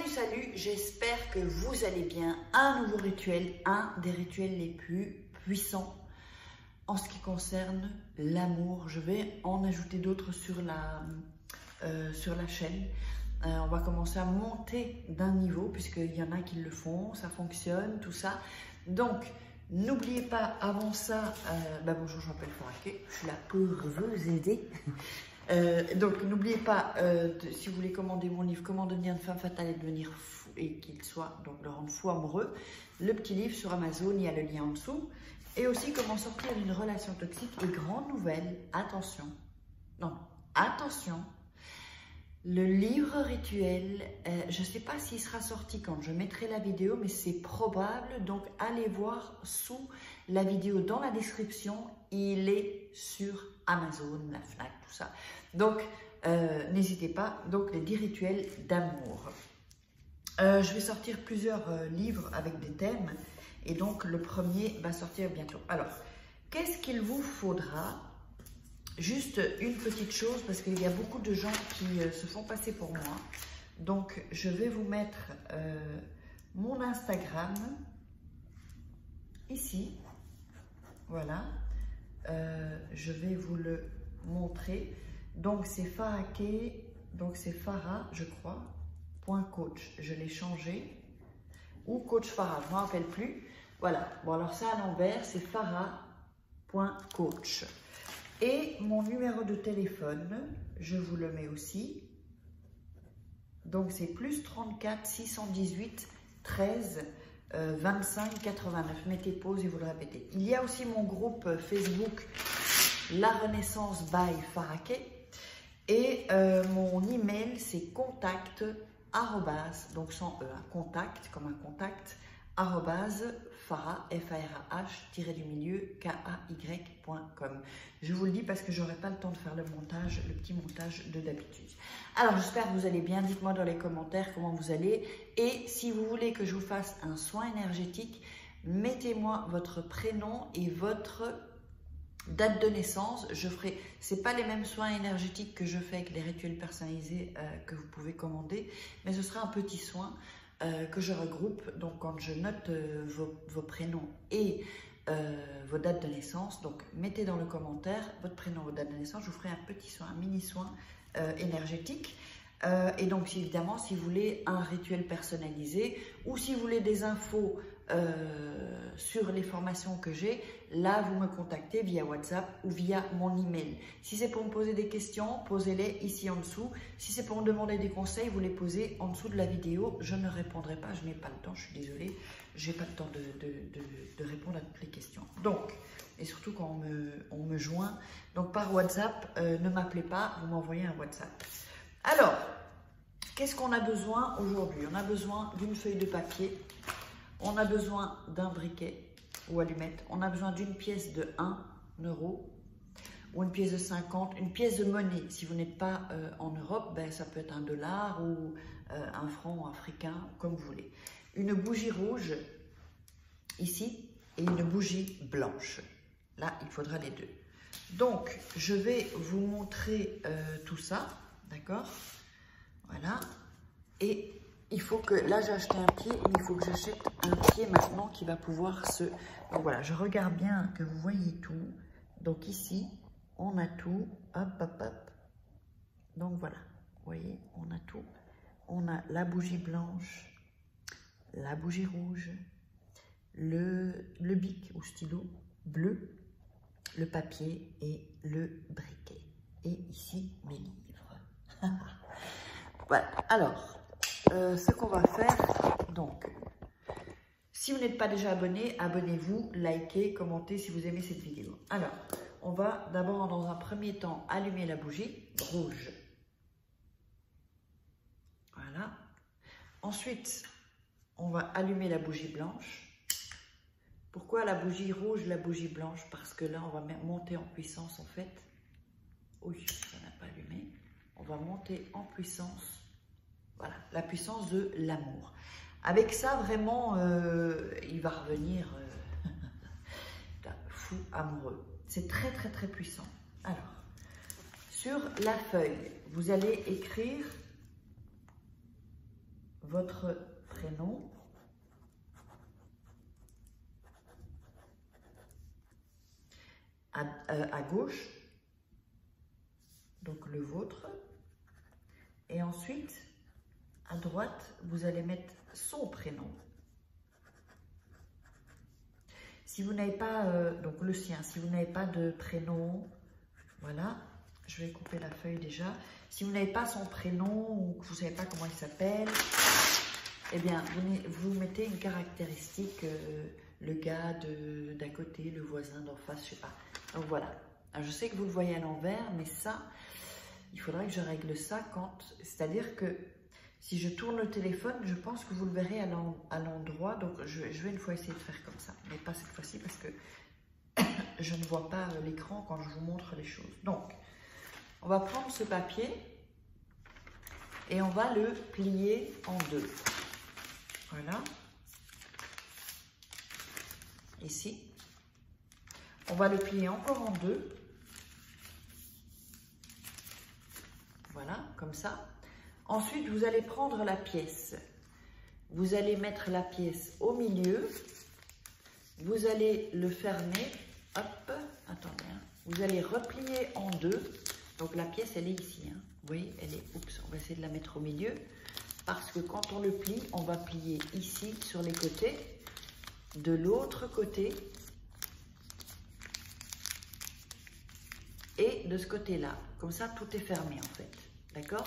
Salut, j'espère que vous allez bien. Un nouveau rituel, un des rituels les plus puissants en ce qui concerne l'amour. Je vais en ajouter d'autres sur la chaîne. On va commencer à monter d'un niveau puisqu'il y en a qui le font, ça fonctionne, tout ça. Donc, n'oubliez pas avant ça, bonjour, je m'appelle Faraké, je suis là pour vous aider. Donc n'oubliez pas, si vous voulez commander mon livre, Comment devenir une femme fatale et devenir fou et qu'il soit, donc le rendre fou amoureux, le petit livre sur Amazon, il y a le lien en dessous. Et aussi comment sortir d'une relation toxique. Et grande nouvelle, attention, le livre rituel, je ne sais pas s'il sera sorti quand je mettrai la vidéo, mais c'est probable, donc allez voir sous la vidéo dans la description, il est sur Amazon, la Fnac, tout ça. Donc, n'hésitez pas, donc les 10 rituels d'amour. Je vais sortir plusieurs livres avec des thèmes, et donc le premier va sortir bientôt. Alors, qu'est-ce qu'il vous faudra? Juste une petite chose, parce qu'il y a beaucoup de gens qui se font passer pour moi. Donc, je vais vous mettre mon Instagram ici. Voilà. Je vais vous le montrer. Donc, c'est Faraké. Donc, c'est Farah, je crois, .coach. Je l'ai changé. Ou coach Farah, je ne me rappelle plus. Voilà. Bon, alors ça à l'envers, c'est Farah.coach. Et mon numéro de téléphone, je vous le mets aussi. Donc, c'est plus 34 618 13 25 89. Mettez pause et vous le répétez. Il y a aussi mon groupe Facebook, La Renaissance by Faraké. Et mon email, c'est contact, donc sans E, contact, comme un contact, Farah, K-A-Y.com. Je vous le dis parce que je n'aurai pas le temps de faire le montage, le petit montage de d'habitude. Alors, j'espère que vous allez bien. Dites-moi dans les commentaires comment vous allez. Et si vous voulez que je vous fasse un soin énergétique, mettez-moi votre prénom et votre date de naissance. Je ferai, c'est pas les mêmes soins énergétiques que je fais avec les rituels personnalisés que vous pouvez commander, mais ce sera un petit soin que je regroupe. Donc quand je note vos prénoms et vos dates de naissance, donc mettez dans le commentaire votre prénom, votre date de naissance, je vous ferai un petit soin, un mini soin énergétique. Et donc évidemment, si vous voulez un rituel personnalisé ou si vous voulez des infos sur les formations que j'ai, là vous me contactez via WhatsApp ou via mon email. Si c'est pour me poser des questions, posez-les ici en dessous. Si c'est pour me demander des conseils, vous les posez en dessous de la vidéo. Je ne répondrai pas, je n'ai pas le temps, je suis désolée, j'ai pas le temps de répondre à toutes les questions. Donc, et surtout quand on me joint, donc par WhatsApp, ne m'appelez pas, vous m'envoyez un WhatsApp. Alors, qu'est-ce qu'on a besoin aujourd'hui? On a besoin d'une feuille de papier. On a besoin d'un briquet ou allumette. On a besoin d'une pièce de 1 euro ou une pièce de 50, une pièce de monnaie. Si vous n'êtes pas en Europe, ça peut être un dollar ou un franc africain, comme vous voulez. Une bougie rouge ici et une bougie blanche. Là, il faudra les deux. Donc, je vais vous montrer tout ça, d'accord? Voilà. Et il faut que, là j'ai acheté un pied, mais il faut que j'achète un pied maintenant qui va pouvoir se... Donc voilà, je regarde bien que vous voyez tout. Donc ici, on a tout. Hop, hop, hop. Donc voilà, vous voyez, on a tout. On a la bougie blanche, la bougie rouge, le bic ou stylo bleu, le papier et le briquet. Et ici, mes livres. Voilà, alors... ce qu'on va faire, donc, si vous n'êtes pas déjà abonné, abonnez-vous, likez, commentez si vous aimez cette vidéo. Alors, on va d'abord, dans un premier temps, allumer la bougie rouge. Voilà. Ensuite, on va allumer la bougie blanche. Pourquoi la bougie rouge, la bougie blanche? Parce que là, on va monter en puissance, en fait. Oui, ça n'a pas allumé. On va monter en puissance. Voilà, la puissance de l'amour. Avec ça, vraiment, il va revenir fou amoureux. C'est très, très, très puissant. Alors, sur la feuille, vous allez écrire votre prénom. À gauche, donc le vôtre. Et ensuite, à droite, vous allez mettre son prénom. Si vous n'avez pas, donc le sien, si vous n'avez pas de prénom, voilà, je vais couper la feuille déjà. Si vous n'avez pas son prénom ou que vous ne savez pas comment il s'appelle, eh bien, vous mettez une caractéristique, le gars d'à côté, le voisin d'en face, je sais pas. Donc voilà. Alors, je sais que vous le voyez à l'envers, mais ça, il faudrait que je règle ça quand... C'est-à-dire que si je tourne le téléphone, je pense que vous le verrez à l'endroit. Donc, je vais une fois essayer de faire comme ça. Mais pas cette fois-ci parce que je ne vois pas l'écran quand je vous montre les choses. Donc, on va prendre ce papier et on va le plier en deux. Voilà. Ici. On va le plier encore en deux. Voilà, comme ça. Ensuite, vous allez prendre la pièce. Vous allez mettre la pièce au milieu. Vous allez le fermer. Hop, attendez. Hein. Vous allez replier en deux. Donc, la pièce, elle est ici. Hein. Vous voyez, elle est... Oups, on va essayer de la mettre au milieu. Parce que quand on le plie, on va plier ici sur les côtés. De l'autre côté. Et de ce côté-là. Comme ça, tout est fermé en fait. D'accord?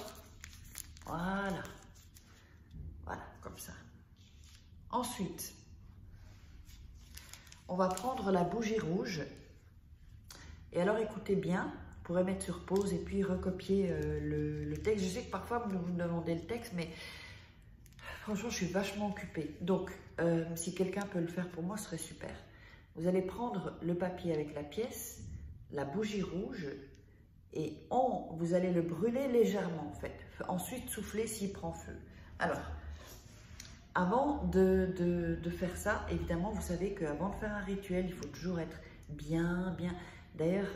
Voilà. Voilà, comme ça. Ensuite, on va prendre la bougie rouge. Et alors, écoutez bien. Vous pourrez mettre sur pause et puis recopier le texte. Je sais que parfois, vous me demandez le texte, mais franchement, je suis vachement occupée. Donc, si quelqu'un peut le faire pour moi, ce serait super. Vous allez prendre le papier avec la pièce, la bougie rouge, et vous allez le brûler légèrement, en fait. Ensuite, souffler s'il prend feu. Alors, avant de faire ça, évidemment, vous savez qu'avant de faire un rituel, il faut toujours être bien. D'ailleurs,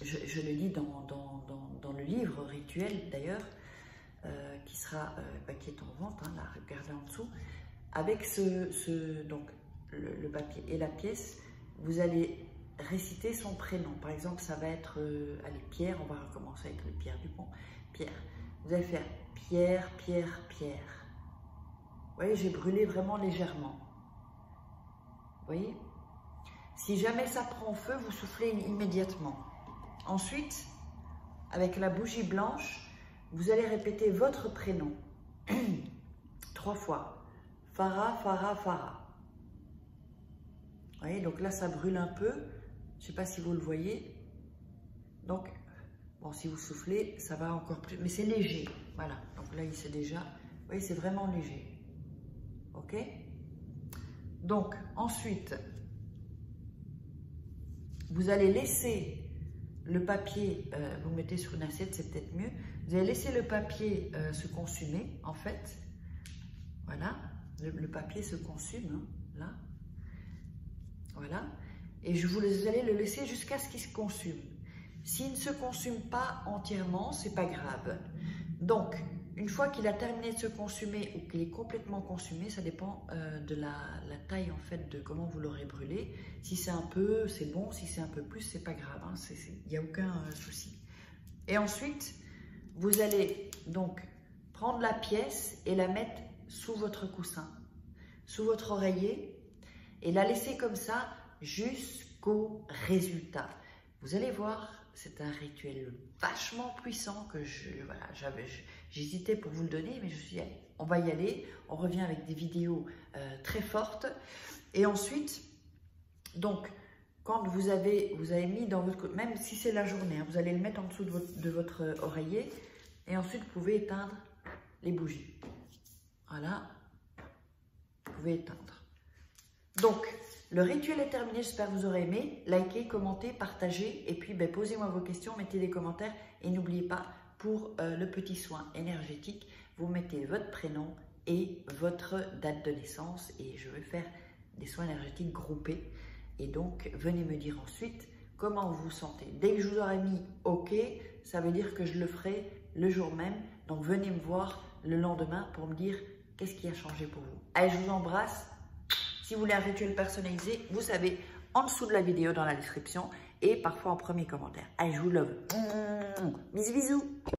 je le dis dans le livre rituel, d'ailleurs, qui est en vente, hein, là, regardez en dessous. Avec donc, le papier et la pièce, vous allez réciter son prénom. Par exemple, ça va être, allez, Pierre, on va recommencer avec le Pierre Dupont. Pierre. Vous allez faire Pierre, Pierre, Pierre. Vous voyez, j'ai brûlé vraiment légèrement. Vous voyez? Si jamais ça prend feu, vous soufflez immédiatement. Ensuite, avec la bougie blanche, vous allez répéter votre prénom 3 fois. Farah, Farah, Farah. Vous voyez, donc là, ça brûle un peu. Je ne sais pas si vous le voyez. Donc, bon, si vous soufflez, ça va encore plus. Mais c'est léger. Voilà. Donc là, il s'est déjà... Vous voyez, c'est vraiment léger. OK? Donc, ensuite, vous allez laisser le papier, vous le mettez sur une assiette, c'est peut-être mieux. Vous allez laisser le papier se consumer, en fait. Voilà. Le papier se consume, hein, là. Voilà. Et vous allez le laisser jusqu'à ce qu'il se consume. S'il ne se consume pas entièrement, c'est pas grave. Donc, une fois qu'il a terminé de se consumer ou qu'il est complètement consumé, ça dépend de la taille en fait de comment vous l'aurez brûlé. Si c'est un peu, c'est bon. Si c'est un peu plus, c'est pas grave. Hein, il n'y a aucun souci. Et ensuite, vous allez donc prendre la pièce et la mettre sous votre coussin, sous votre oreiller, et la laisser comme ça jusqu'au résultat. Vous allez voir, c'est un rituel vachement puissant que j'hésitais pour vous le donner, mais je me suis dit, allez, on va y aller. On revient avec des vidéos très fortes. Et ensuite, donc, quand vous avez mis dans votre... Même si c'est la journée, hein, vous allez le mettre en dessous de votre oreiller. Et ensuite, vous pouvez éteindre les bougies. Voilà. Vous pouvez éteindre. Donc, le rituel est terminé, j'espère que vous aurez aimé. Likez, commentez, partagez et puis posez-moi vos questions, mettez des commentaires et n'oubliez pas, pour le petit soin énergétique, vous mettez votre prénom et votre date de naissance et je vais faire des soins énergétiques groupés. Et donc, venez me dire ensuite comment vous vous sentez. Dès que je vous aurai mis OK, ça veut dire que je le ferai le jour même. Donc, venez me voir le lendemain pour me dire qu'est-ce qui a changé pour vous. Allez, je vous embrasse. Si vous voulez un rituel personnalisé, vous savez, en dessous de la vidéo, dans la description et parfois en premier commentaire. Allez, je vous love. Bisous, bisous.